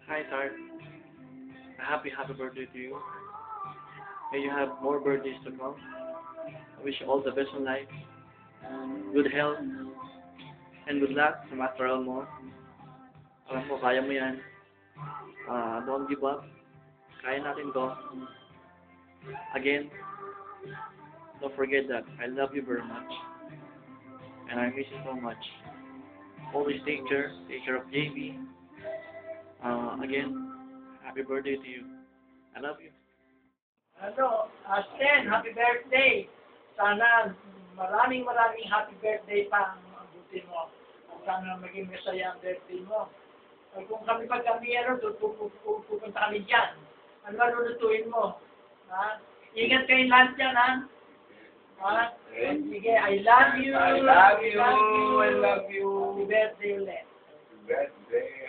Hi, Tar. A happy birthday to you. May you have more birthdays to come. I wish you all the best in life. Good health. And good luck sa masteral mo. Alam mo, kaya mo yan. Don't give up. Kaya natin to. Again, don't forget that I love you very much. And I miss you so much. Always take care. Take care of JB. Again, happy birthday to you. I love you. Ano, Sten, happy birthday. Sana maraming happy birthday pa ang abutin mo. At sana maging masaya ang birthday mo. At kung kami pupunta kami dyan. Ano ba lulutuin mo? Ha? Ingat kayo lahat dyan, ha? Ha? Sige, I love you. I love you. I love you. Happy birthday ulit. Happy birthday.